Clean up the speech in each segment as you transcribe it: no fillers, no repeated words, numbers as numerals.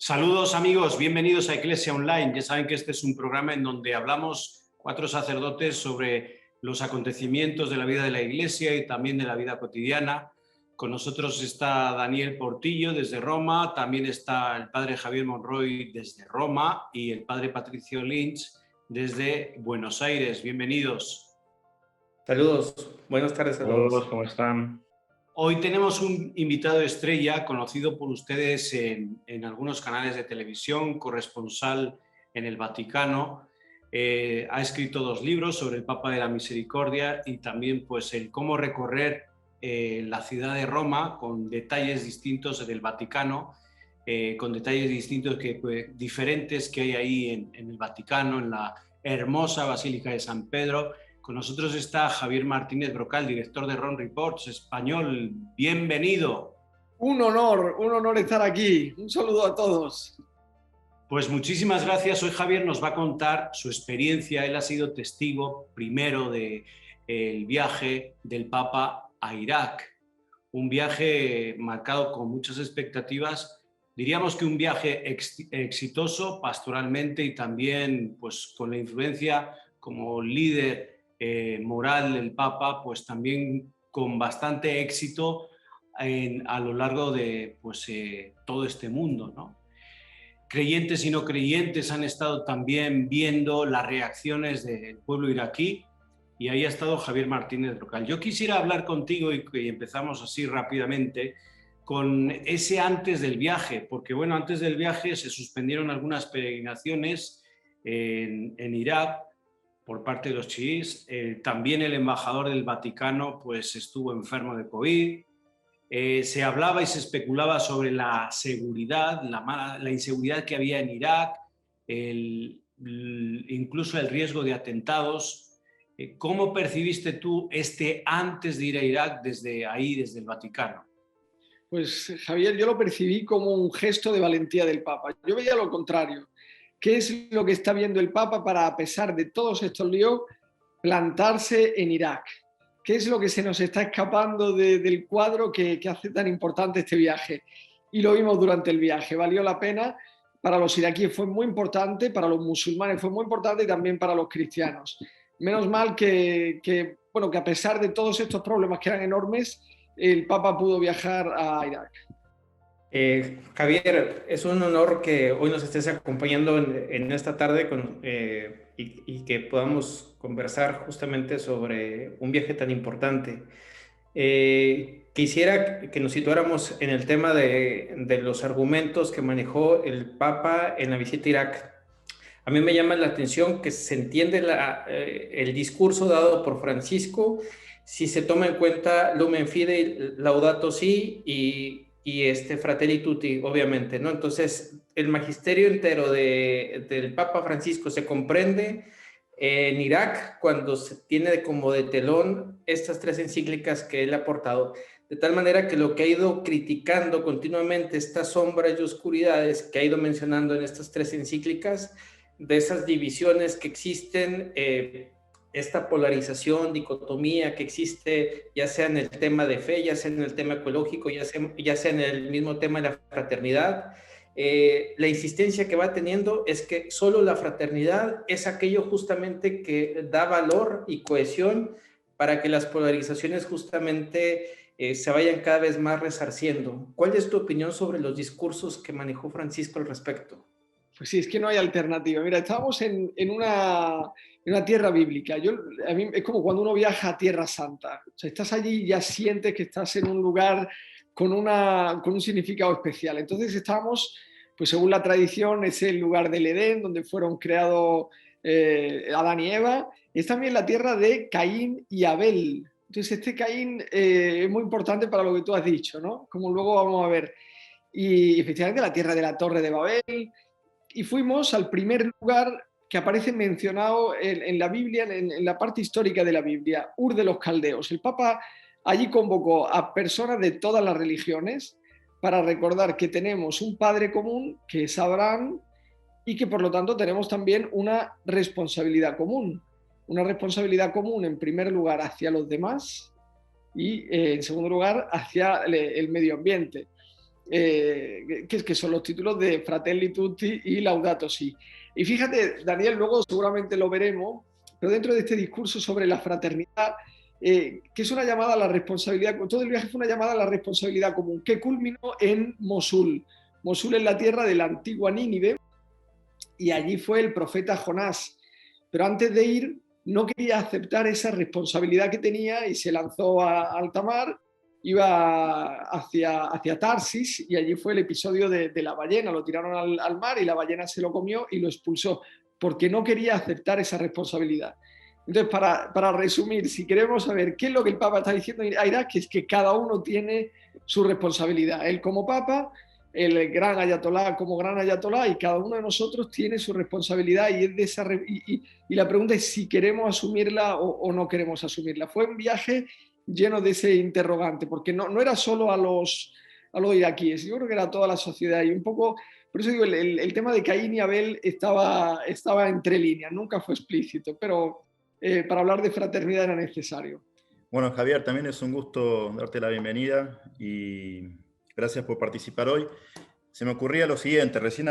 Saludos amigos, bienvenidos a Iglesia Online. Ya saben que este es un programa en donde hablamos cuatro sacerdotes sobre los acontecimientos de la vida de la Iglesia y también de la vida cotidiana. Con nosotros está Daniel Portillo desde Roma, también está el padre Javier Monroy desde Roma y el padre Patricio Lynch desde Buenos Aires. Bienvenidos. Saludos, buenas tardes a todos. Saludos, ¿cómo están? Hoy tenemos un invitado estrella conocido por ustedes en algunos canales de televisión, corresponsal en el Vaticano. Ha escrito 2 libros sobre el Papa de la Misericordia y también pues, el cómo recorrer la ciudad de Roma con detalles distintos del Vaticano, con detalles distintos diferentes que hay ahí en el Vaticano, en la hermosa Basílica de San Pedro. Con nosotros está Javier Martínez Brocal, director de Ron Reports Español. Bienvenido. Un honor estar aquí. Un saludo a todos. Pues muchísimas gracias. Hoy Javier nos va a contar su experiencia. Él ha sido testigo primero del viaje del Papa a Irak. Un viaje marcado con muchas expectativas. Diríamos que un viaje exitoso pastoralmente y también pues, con la influencia como líder moral del Papa, pues también con bastante éxito a lo largo de pues, todo este mundo, ¿no? Creyentes y no creyentes han estado también viendo las reacciones del pueblo iraquí y ahí ha estado Javier Martínez Brocal. Yo quisiera hablar contigo y empezamos así rápidamente con ese antes del viaje, porque bueno, antes del viaje se suspendieron algunas peregrinaciones en Irak por parte de los chiíes. También el embajador del Vaticano pues, estuvo enfermo de COVID. Se hablaba y se especulaba sobre la seguridad, la inseguridad que había en Irak, incluso el riesgo de atentados. ¿Cómo percibiste tú este antes de ir a Irak desde ahí, desde el Vaticano? Pues Javier, yo lo percibí como un gesto de valentía del Papa. Yo veía lo contrario. ¿Qué es lo que está viendo el Papa para, a pesar de todos estos líos, plantarse en Irak? ¿Qué es lo que se nos está escapando del cuadro que hace tan importante este viaje? Y lo vimos durante el viaje. Valió la pena. Para los iraquíes fue muy importante, para los musulmanes fue muy importante y también para los cristianos. Menos mal que a pesar de todos estos problemas que eran enormes, el Papa pudo viajar a Irak. Javier, es un honor que hoy nos estés acompañando en esta tarde y que podamos conversar justamente sobre un viaje tan importante. Quisiera que nos situáramos en el tema de los argumentos que manejó el Papa en la visita a Irak. A mí me llama la atención que se entiende el discurso dado por Francisco si se toma en cuenta Lumen Fidei, Laudato Si y Fratelli Tutti, obviamente, ¿no? Entonces, el magisterio entero del Papa Francisco se comprende en Irak cuando se tiene como de telón estas 3 encíclicas que él ha aportado, de tal manera que lo que ha ido criticando continuamente, estas sombras y oscuridades que ha ido mencionando en estas 3 encíclicas, de esas divisiones que existen, esta polarización, dicotomía que existe, ya sea en el tema de fe, ya sea en el tema ecológico, ya sea en el mismo tema de la fraternidad. La insistencia que va teniendo es que solo la fraternidad es aquello justamente que da valor y cohesión para que las polarizaciones justamente se vayan cada vez más resarciendo. ¿Cuál es tu opinión sobre los discursos que manejó Francisco al respecto? Pues sí, es que no hay alternativa. Mira, estábamos en una tierra bíblica. A mí es como cuando uno viaja a Tierra Santa. O sea, estás allí y ya sientes que estás en un lugar con un significado especial. Entonces estábamos, pues según la tradición, es el lugar del Edén, donde fueron creados Adán y Eva. Es también la tierra de Caín y Abel. Entonces este Caín es muy importante para lo que tú has dicho, ¿no? Como luego vamos a ver. Y efectivamente la tierra de la Torre de Babel. Y fuimos al primer lugar que aparece mencionado en la Biblia, en la parte histórica de la Biblia, Ur de los Caldeos. El Papa allí convocó a personas de todas las religiones para recordar que tenemos un Padre común, que es Abraham, y que por lo tanto tenemos también una responsabilidad común. Una responsabilidad común, en primer lugar, hacia los demás y, en segundo lugar, hacia el medio ambiente. que son los títulos de Fratelli Tutti y Laudato Si. Y fíjate, Daniel, luego seguramente lo veremos, pero dentro de este discurso sobre la fraternidad, que es una llamada a la responsabilidad, todo el viaje fue una llamada a la responsabilidad común, que culminó en Mosul. Mosul es la tierra de la antigua Nínive, y allí fue el profeta Jonás. Pero antes de ir, no quería aceptar esa responsabilidad que tenía y se lanzó a alta mar, iba hacia Tarsis, y allí fue el episodio de la ballena. Lo tiraron al mar y la ballena se lo comió y lo expulsó, porque no quería aceptar esa responsabilidad. Entonces, para resumir, si queremos saber qué es lo que el Papa está diciendo a Irak, es que cada uno tiene su responsabilidad. Él como Papa, el gran ayatolá como gran ayatolá, y cada uno de nosotros tiene su responsabilidad, y, es de esa, y la pregunta es si queremos asumirla o no queremos asumirla. Fue un viaje lleno de ese interrogante, porque no era solo a los iraquíes, yo creo que era a toda la sociedad, y un poco, por eso digo, el tema de Caín y Abel estaba entre líneas, nunca fue explícito, pero para hablar de fraternidad era necesario. Bueno, Javier, también es un gusto darte la bienvenida y gracias por participar hoy. Se me ocurría lo siguiente, recién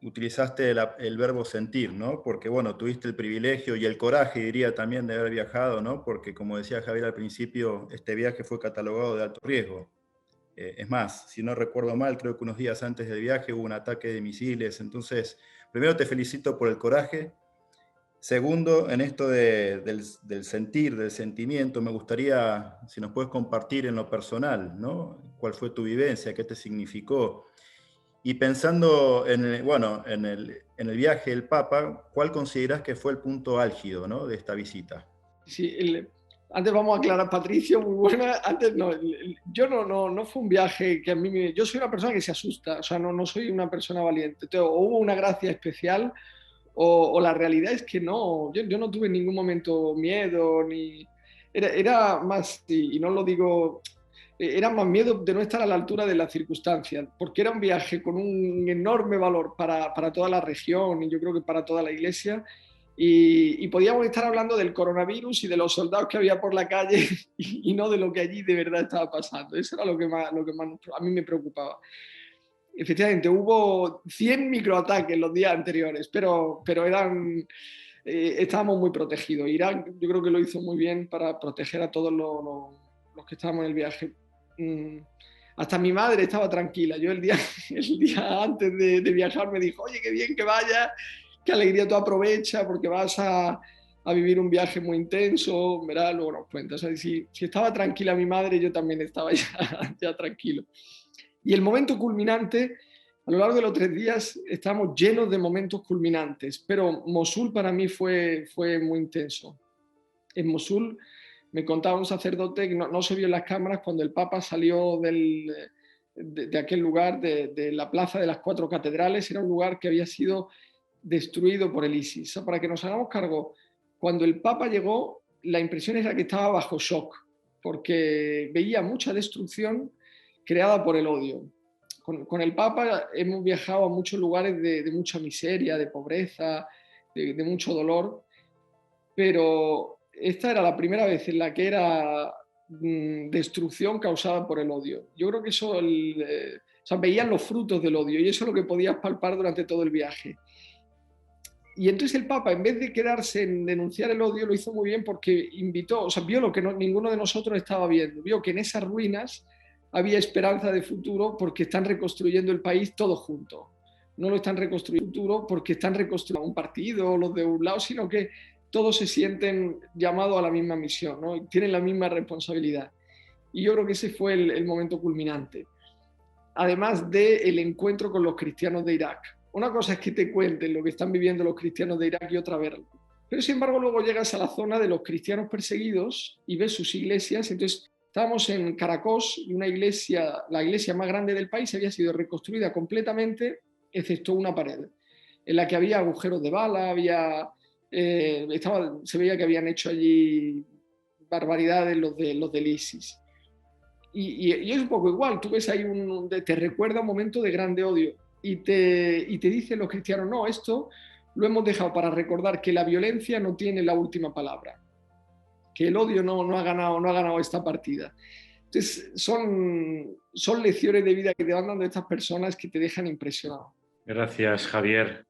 utilizaste el verbo sentir, ¿no? Porque, bueno, tuviste el privilegio y el coraje, diría también, de haber viajado, ¿no? Porque, como decía Javier al principio, este viaje fue catalogado de alto riesgo. Es más, si no recuerdo mal, creo que unos días antes del viaje hubo un ataque de misiles. Entonces, primero te felicito por el coraje. Segundo, en esto del sentir, del sentimiento, me gustaría, si nos puedes compartir en lo personal, ¿no? ¿Cuál fue tu vivencia? ¿Qué te significó? Y pensando en el viaje del Papa, ¿cuál considerás que fue el punto álgido, ¿no?, de esta visita? Sí, antes vamos a aclarar, Patricio, muy buena. Antes yo no fue un viaje que a mí yo soy una persona que se asusta, o sea, no soy una persona valiente. Entonces, o hubo una gracia especial, o la realidad es que no, yo no tuve en ningún momento miedo, ni era más, y no lo digo, era más miedo de no estar a la altura de las circunstancias, porque era un viaje con un enorme valor para toda la región, y yo creo que para toda la Iglesia, y podíamos estar hablando del coronavirus y de los soldados que había por la calle, y no de lo que allí de verdad estaba pasando. Eso era lo que más a mí me preocupaba. Efectivamente, hubo 100 microataques los días anteriores, pero estábamos muy protegidos. Irak, yo creo que lo hizo muy bien para proteger a todos los que estábamos en el viaje. Hasta mi madre estaba tranquila. Yo el día antes de viajar me dijo: oye, qué bien que vayas, qué alegría, tú aprovecha porque vas a vivir un viaje muy intenso, verás, luego nos cuentas. O sea, si estaba tranquila mi madre, yo también estaba ya tranquilo. Y el momento culminante, a lo largo de los 3 días estamos llenos de momentos culminantes, pero Mosul para mí fue muy intenso. En Mosul me contaba un sacerdote que no se vio en las cámaras cuando el Papa salió de aquel lugar, de la plaza de las 4 catedrales. Era un lugar que había sido destruido por el ISIS. Para que nos hagamos cargo, cuando el Papa llegó, la impresión era que estaba bajo shock, porque veía mucha destrucción creada por el odio. Con el Papa hemos viajado a muchos lugares de mucha miseria, de pobreza, de mucho dolor, pero esta era la primera vez en la que era destrucción causada por el odio. Yo creo que eso, veían los frutos del odio, y eso es lo que podías palpar durante todo el viaje. Y entonces el Papa, en vez de quedarse en denunciar el odio, lo hizo muy bien, porque vio lo que ninguno de nosotros estaba viendo, vio que en esas ruinas había esperanza de futuro, porque están reconstruyendo el país todos juntos. No lo están reconstruyendo porque están reconstruyendo un partido o los de un lado, sino que todos se sienten llamados a la misma misión, ¿no? Y tienen la misma responsabilidad. Y yo creo que ese fue el momento culminante. Además del encuentro con los cristianos de Irak. Una cosa es que te cuenten lo que están viviendo los cristianos de Irak y otra verlo. Pero sin embargo luego llegas a la zona de los cristianos perseguidos y ves sus iglesias. Entonces estábamos en Caracos, y la iglesia más grande del país había sido reconstruida completamente, excepto una pared, en la que había agujeros de bala, se veía que habían hecho allí barbaridades los del ISIS. Y es un poco igual, tú ves ahí te recuerda un momento de grande odio, y te dicen los cristianos: no, esto lo hemos dejado para recordar que la violencia no tiene la última palabra, que el odio no ha ganado esta partida. Entonces, son lecciones de vida que te van dando estas personas que te dejan impresionado. Gracias, Javier.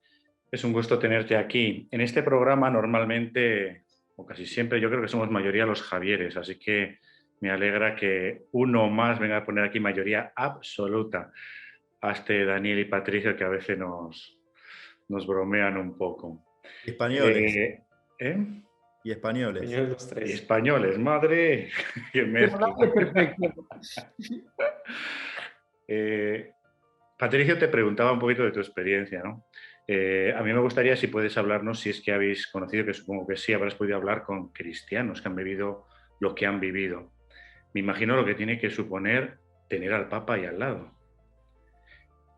Es un gusto tenerte aquí. En este programa normalmente, o casi siempre, yo creo que somos mayoría los Javieres, así que me alegra que uno más venga a poner aquí mayoría absoluta. Hasta Daniel y Patricio, que a veces nos bromean un poco. Españoles. ¿Eh? Y españoles. Los tres. Y españoles, madre. Qué mezcla. Perfecto. Patricio, te preguntaba un poquito de tu experiencia, ¿no? A mí me gustaría si puedes hablarnos, si es que habéis conocido, que supongo que sí, habrás podido hablar con cristianos que han vivido lo que han vivido. Me imagino lo que tiene que suponer tener al Papa ahí al lado.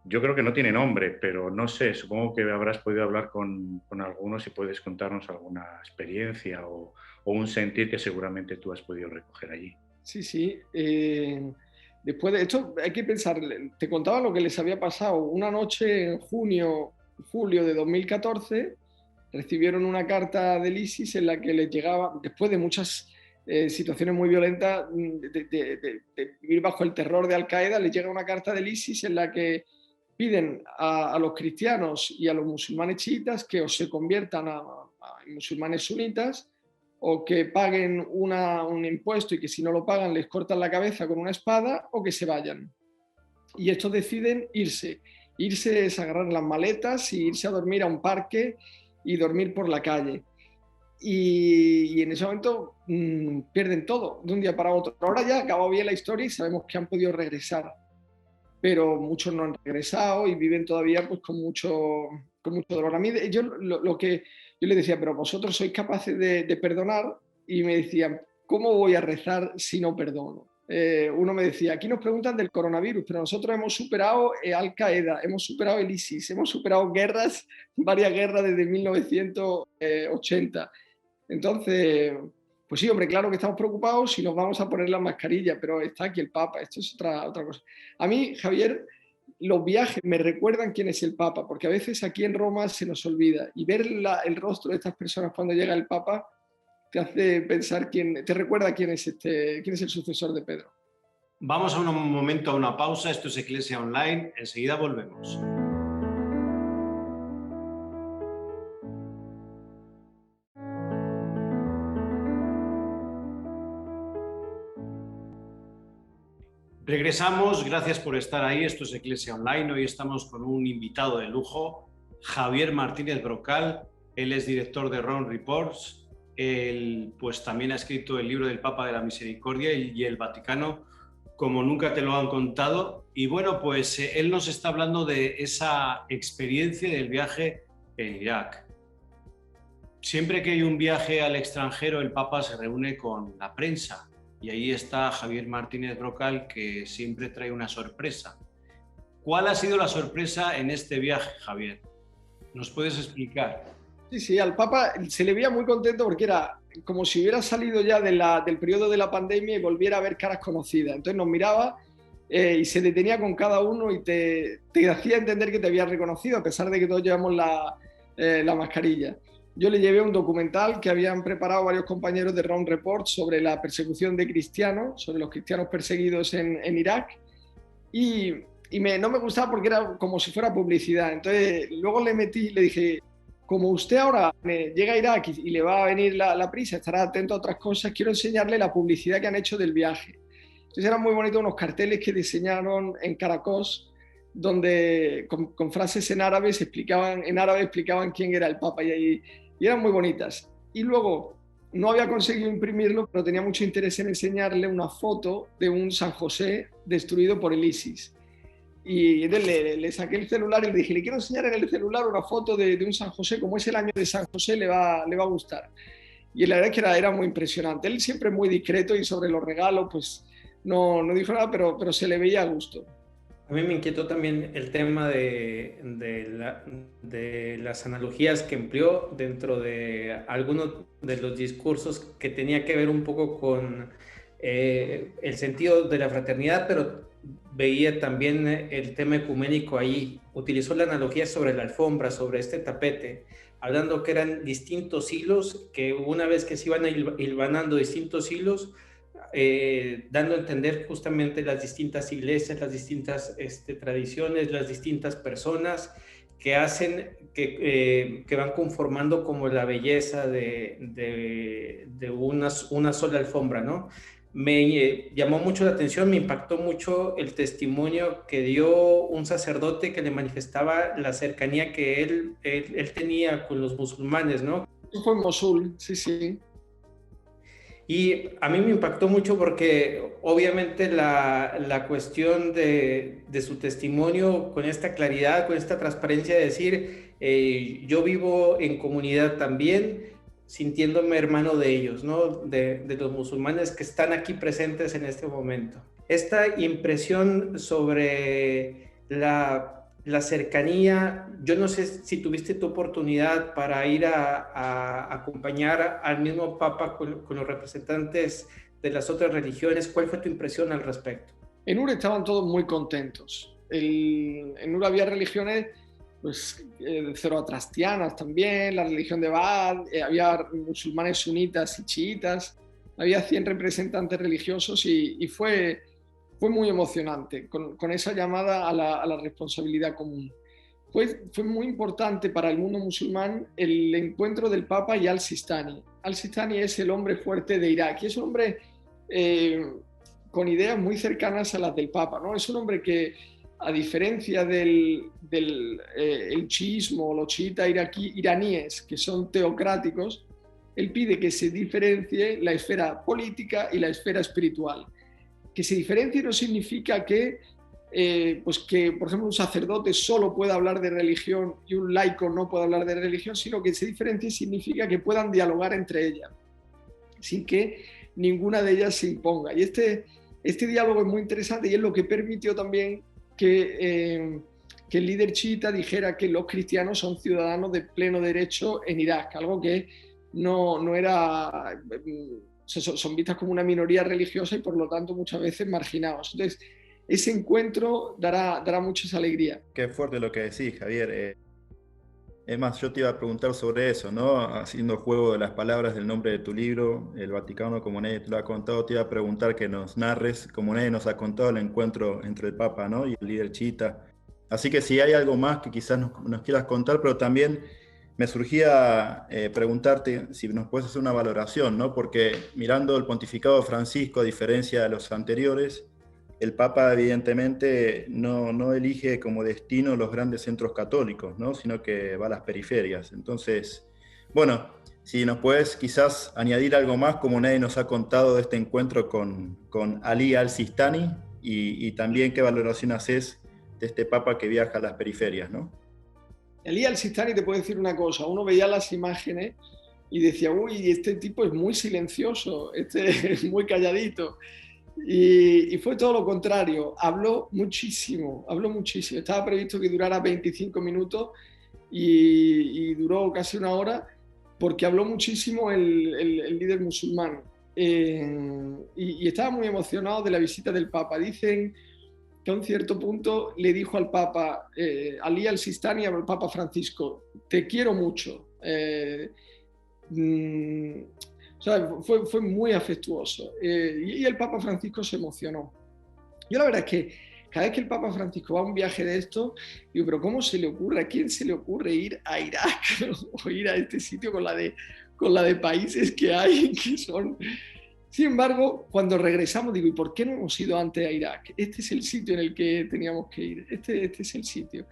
Yo creo que no tiene nombre, pero no sé, supongo que habrás podido hablar con algunos y puedes contarnos alguna experiencia o un sentir que seguramente tú has podido recoger allí. Sí. Después de esto hay que pensar, te contaba lo que les había pasado. Una noche en julio de 2014 recibieron una carta del ISIS en la que les llegaba, después de muchas situaciones muy violentas, de vivir bajo el terror de Al-Qaeda, les llega una carta del ISIS en la que piden a los cristianos y a los musulmanes chiitas que o se conviertan a musulmanes sunitas o que paguen un impuesto y que si no lo pagan les cortan la cabeza con una espada o que se vayan. Y estos deciden irse. Irse es agarrar las maletas y irse a dormir a un parque y dormir por la calle. Y en ese momento pierden todo de un día para otro. Ahora ya acabó bien la historia y sabemos que han podido regresar, pero muchos no han regresado y viven todavía pues, con mucho dolor. A mí yo les decía, pero vosotros sois capaces de perdonar, y me decían, ¿cómo voy a rezar si no perdono? Uno me decía, aquí nos preguntan del coronavirus, pero nosotros hemos superado Al-Qaeda, hemos superado el ISIS, hemos superado guerras, varias guerras desde 1980. Entonces, pues sí, hombre, claro que estamos preocupados y nos vamos a poner la mascarilla, pero está aquí el Papa, esto es otra cosa. A mí, Javier, los viajes me recuerdan quién es el Papa, porque a veces aquí en Roma se nos olvida, y ver el rostro de estas personas cuando llega el Papa te hace pensar te recuerda quién es el sucesor de Pedro. Vamos a un momento, a una pausa. Esto es Eclesia Online. Enseguida volvemos. Regresamos, gracias por estar ahí. Esto es Eclesia Online. Hoy estamos con un invitado de lujo, Javier Martínez Brocal. Él es director de Rome Reports. Él pues también ha escrito el libro del Papa de la Misericordia y el Vaticano, como nunca te lo han contado. Y bueno, pues él nos está hablando de esa experiencia del viaje en Irak. Siempre que hay un viaje al extranjero, el Papa se reúne con la prensa. Y ahí está Javier Martínez Brocal, que siempre trae una sorpresa. ¿Cuál ha sido la sorpresa en este viaje, Javier? ¿Nos puedes explicar? Sí, al Papa se le veía muy contento porque era como si hubiera salido ya del periodo de la pandemia y volviera a ver caras conocidas. Entonces nos miraba y se detenía con cada uno y te hacía entender que te había reconocido, a pesar de que todos llevamos la mascarilla. Yo le llevé un documental que habían preparado varios compañeros de Rome Report sobre la persecución de cristianos, sobre los cristianos perseguidos en Irak, y no me gustaba porque era como si fuera publicidad. Entonces luego le dije, como usted ahora llega a Irak y le va a venir la prisa, estará atento a otras cosas, quiero enseñarle la publicidad que han hecho del viaje. Entonces eran muy bonitos unos carteles que diseñaron en Caracos, donde con frases en árabe explicaban quién era el Papa, y eran muy bonitas. Y luego no había conseguido imprimirlo, pero tenía mucho interés en enseñarle una foto de un San José destruido por el ISIS. Y entonces le saqué el celular y le dije, le quiero enseñar en el celular una foto de un San José, como es el año de San José, le va a gustar. Y la verdad es que era muy impresionante. Él siempre muy discreto y sobre los regalos pues no dijo nada, pero se le veía a gusto. A mí me inquietó también el tema de las analogías que empleó dentro de algunos de los discursos, que tenía que ver un poco con el sentido de la fraternidad, pero veía también el tema ecuménico ahí. Utilizó la analogía sobre la alfombra, sobre este tapete, hablando que eran distintos hilos, que una vez que se iban hilvanando distintos hilos, dando a entender justamente las distintas iglesias, las distintas tradiciones, las distintas personas que hacen, que van conformando como la belleza de una sola alfombra, ¿no? Me llamó mucho la atención, me impactó mucho el testimonio que dio un sacerdote que le manifestaba la cercanía que él tenía con los musulmanes, ¿no? Fue en Mosul, sí, sí. Y a mí me impactó mucho porque obviamente la cuestión de su testimonio con esta claridad, con esta transparencia de decir, yo vivo en comunidad también, sintiéndome hermano de ellos, ¿no? De los musulmanes que están aquí presentes en este momento. Esta impresión sobre la cercanía, yo no sé si tuviste tu oportunidad para ir a acompañar al mismo Papa con los representantes de las otras religiones. ¿Cuál fue tu impresión al respecto? En Ur estaban todos muy contentos. En Ur había religiones pues, zoroastrianas también, la religión de Baal, había musulmanes sunitas y chiitas, había 100 representantes religiosos y fue muy emocionante con esa llamada a la responsabilidad común. Fue muy importante para el mundo musulmán el encuentro del Papa y al-Sistani. Al-Sistani es el hombre fuerte de Irak y es un hombre con ideas muy cercanas a las del Papa, ¿no? Es un hombre que, a diferencia del chiismo, los chiitas iraníes, que son teocráticos, él pide que se diferencie la esfera política y la esfera espiritual. Que se diferencie no significa que, por ejemplo, un sacerdote solo pueda hablar de religión y un laico no pueda hablar de religión, sino que se diferencie significa que puedan dialogar entre ellas, sin que ninguna de ellas se imponga. Y este diálogo es muy interesante y es lo que permitió también que el líder chiita dijera que los cristianos son ciudadanos de pleno derecho en Irak, algo que no era... son vistas como una minoría religiosa y por lo tanto muchas veces marginados. Entonces, ese encuentro dará muchas alegrías. Qué fuerte lo que decís, Javier. Es más, yo te iba a preguntar sobre eso, ¿no? Haciendo juego de las palabras del nombre de tu libro, El Vaticano como nadie te lo ha contado, te iba a preguntar que nos narres, como nadie nos ha contado, el encuentro entre el Papa, ¿no? Y el líder chiita. Así que si hay algo más que quizás nos quieras contar, pero también me surgía preguntarte si nos puedes hacer una valoración, ¿no? Porque mirando el pontificado de Francisco, a diferencia de los anteriores, el Papa evidentemente no elige como destino los grandes centros católicos, ¿no? Sino que va a las periferias. Entonces, bueno, si nos puedes quizás añadir algo más, como nadie nos ha contado de este encuentro con Ali al-Sistani, y también qué valoración haces de este Papa que viaja a las periferias, ¿no? Ali al-Sistani, te puedo decir una cosa, uno veía las imágenes y decía, uy, este tipo es muy silencioso, es muy calladito. Y fue todo lo contrario, habló muchísimo. Estaba previsto que durara 25 minutos y duró casi una hora porque habló muchísimo el líder musulmán. Y estaba muy emocionado de la visita del Papa. Dicen que a un cierto punto le dijo al Papa, Ali al-Sistani, al Papa Francisco, te quiero mucho. O sea, fue muy afectuoso y el Papa Francisco se emocionó. Yo la verdad es que cada vez que el Papa Francisco va a un viaje de esto, digo, pero ¿cómo se le ocurre? ¿A quién se le ocurre ir a Irak o ir a este sitio con la de países que hay que son... Sin embargo, cuando regresamos digo, ¿y por qué no hemos ido antes a Irak? Este es el sitio en el que teníamos que ir, este es el sitio.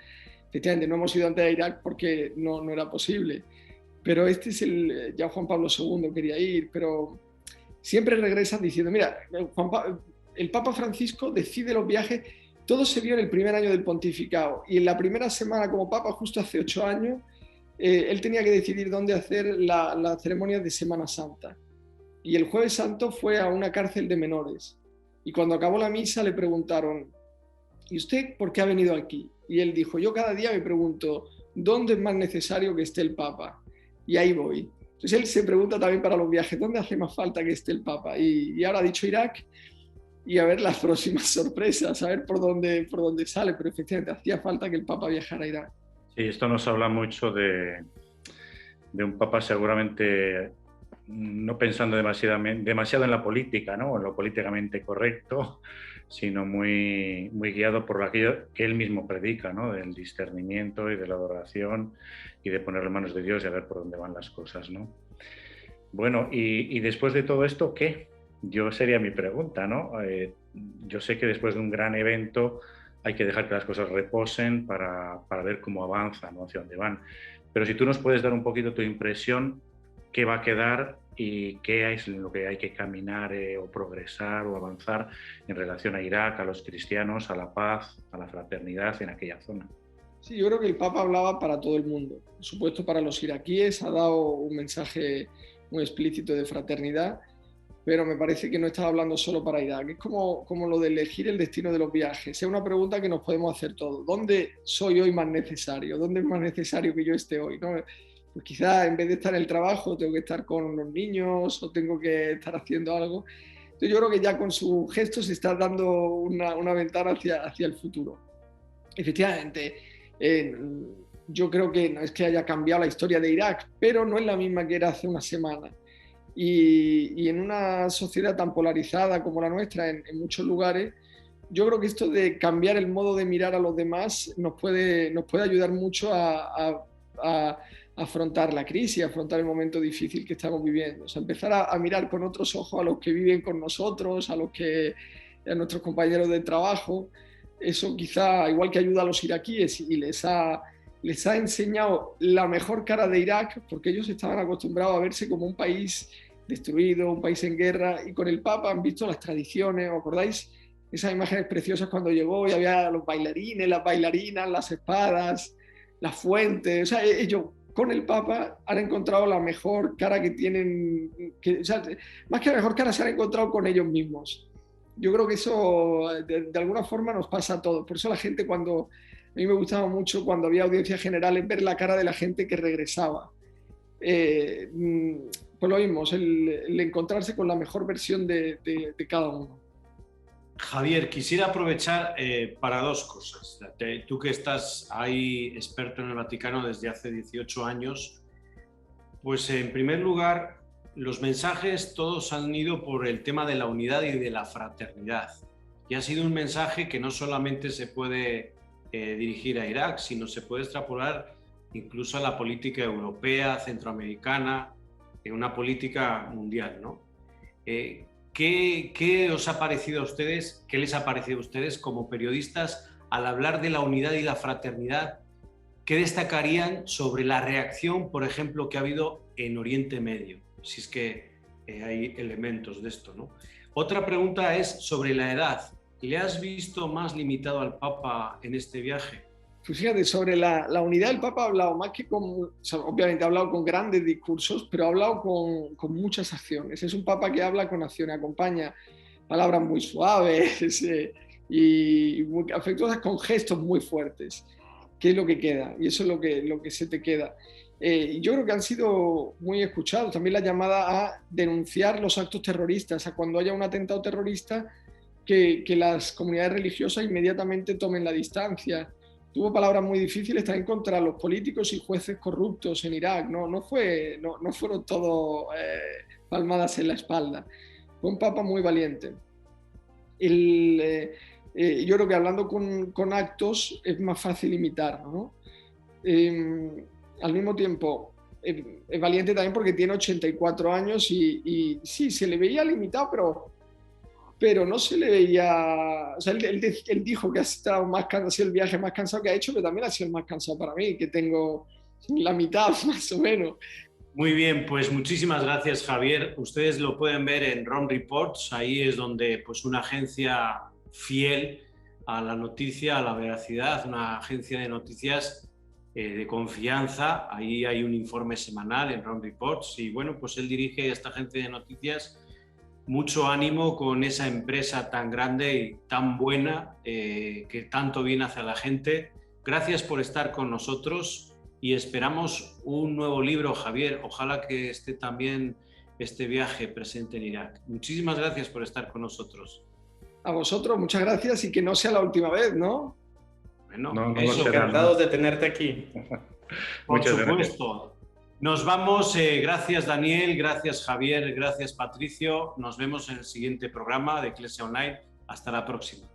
Efectivamente, no hemos ido antes a Irak porque no era posible. Pero este es ya Juan Pablo II quería ir, pero siempre regresan diciendo, mira, el Papa Francisco decide los viajes, todo se vio en el primer año del pontificado y en la primera semana como Papa, justo hace 8 años, él tenía que decidir dónde hacer la ceremonia de Semana Santa. Y el Jueves Santo fue a una cárcel de menores y cuando acabó la misa le preguntaron, ¿y usted por qué ha venido aquí? Y él dijo, yo cada día me pregunto, ¿dónde es más necesario que esté el Papa? Y ahí voy. Entonces él se pregunta también para los viajes, ¿dónde hace más falta que esté el Papa? Y ahora ha dicho Irak y a ver las próximas sorpresas, a ver por dónde sale, pero efectivamente hacía falta que el Papa viajara a Irak. Sí, esto nos habla mucho de un Papa seguramente no pensando demasiado en la política, ¿no? En lo políticamente correcto, sino muy, muy guiado por aquello que él mismo predica, ¿no? Del discernimiento y de la adoración y de ponerlo en manos de Dios y a ver por dónde van las cosas, ¿no? Bueno, y después de todo esto, ¿qué? Yo sería mi pregunta, ¿no? Yo sé que después de un gran evento hay que dejar que las cosas reposen para ver cómo avanzan, ¿no? Hacia dónde van. Pero si tú nos puedes dar un poquito tu impresión, ¿qué va a quedar y qué es lo que hay que caminar o progresar o avanzar en relación a Irak, a los cristianos, a la paz, a la fraternidad en aquella zona? Sí, yo creo que el Papa hablaba para todo el mundo. Por supuesto, para los iraquíes ha dado un mensaje muy explícito de fraternidad, pero me parece que no estaba hablando solo para Irak. Es como lo de elegir el destino de los viajes. Es una pregunta que nos podemos hacer todos. ¿Dónde soy hoy más necesario? ¿Dónde es más necesario que yo esté hoy? ¿No? Pues quizás en vez de estar en el trabajo tengo que estar con los niños o tengo que estar haciendo algo. Entonces yo creo que ya con su gesto se está dando una ventana hacia el futuro. Efectivamente, yo creo que no es que haya cambiado la historia de Irak, pero no es la misma que era hace una semana. Y en una sociedad tan polarizada como la nuestra en muchos lugares, yo creo que esto de cambiar el modo de mirar a los demás nos puede ayudar mucho a afrontar la crisis, a afrontar el momento difícil que estamos viviendo. O sea, empezar a mirar con otros ojos a los que viven con nosotros, a nuestros compañeros de trabajo. Eso quizá, igual que ayuda a los iraquíes y les ha enseñado la mejor cara de Irak, porque ellos estaban acostumbrados a verse como un país destruido, un país en guerra, y con el Papa han visto las tradiciones. ¿Os acordáis? Esas imágenes preciosas cuando llegó y había los bailarines, las bailarinas, las espadas, las fuentes. O sea, ellos con el Papa han encontrado la mejor cara que tienen, o sea, más que la mejor cara se han encontrado con ellos mismos. Yo creo que eso de alguna forma nos pasa a todos. Por eso la gente a mí me gustaba mucho cuando había audiencias generales ver la cara de la gente que regresaba. Pues lo mismo, el encontrarse con la mejor versión de cada uno. Javier, quisiera aprovechar para dos cosas. Tú que estás ahí experto en el Vaticano desde hace 18 años, pues en primer lugar, los mensajes todos han ido por el tema de la unidad y de la fraternidad. Y ha sido un mensaje que no solamente se puede dirigir a Irak, sino se puede extrapolar incluso a la política europea, centroamericana, una política mundial, ¿no? ¿Qué os ha parecido a ustedes, qué les ha parecido a ustedes como periodistas al hablar de la unidad y la fraternidad? ¿Qué destacarían sobre la reacción, por ejemplo, que ha habido en Oriente Medio? Si es que hay elementos de esto, ¿no? Otra pregunta es sobre la edad. ¿Le has visto más limitado al Papa en este viaje? Pues fíjate, sobre la unidad del Papa ha hablado más que o sea, obviamente ha hablado con grandes discursos, pero ha hablado con muchas acciones. Es un Papa que habla con acciones, acompaña palabras muy suaves y muy afectuosas con gestos muy fuertes, que es lo que queda, y eso es lo que se te queda. Yo creo que han sido muy escuchados. También la llamada a denunciar los actos terroristas, a cuando haya un atentado terrorista, que las comunidades religiosas inmediatamente tomen la distancia. Tuvo palabras muy difíciles también contra los políticos y jueces corruptos en Irak. No fueron todo palmadas en la espalda. Fue un Papa muy valiente. Yo creo que hablando con actos es más fácil imitarlo, ¿no? Al mismo tiempo, es valiente también porque tiene 84 años y sí, se le veía limitado, pero no se le veía. O sea, él dijo que ha estado ha sido el viaje más cansado que ha hecho, pero también ha sido el más cansado para mí, que tengo la mitad más o menos. Muy bien, pues muchísimas gracias, Javier. Ustedes lo pueden ver en Rome Reports. Ahí es donde pues, una agencia fiel a la noticia, a la veracidad, una agencia de noticias de confianza. Ahí hay un informe semanal en Rome Reports y bueno, pues él dirige esta agencia de noticias. Mucho ánimo con esa empresa tan grande y tan buena que tanto bien hace a la gente. Gracias por estar con nosotros y esperamos un nuevo libro, Javier. Ojalá que esté también este viaje presente en Irak. Muchísimas gracias por estar con nosotros. A vosotros, muchas gracias y que no sea la última vez, ¿no? Bueno, encantados de tenerte aquí. Por supuesto. Nos vamos, gracias Daniel, gracias Javier, gracias Patricio. Nos vemos en el siguiente programa de Iglesia Online. Hasta la próxima.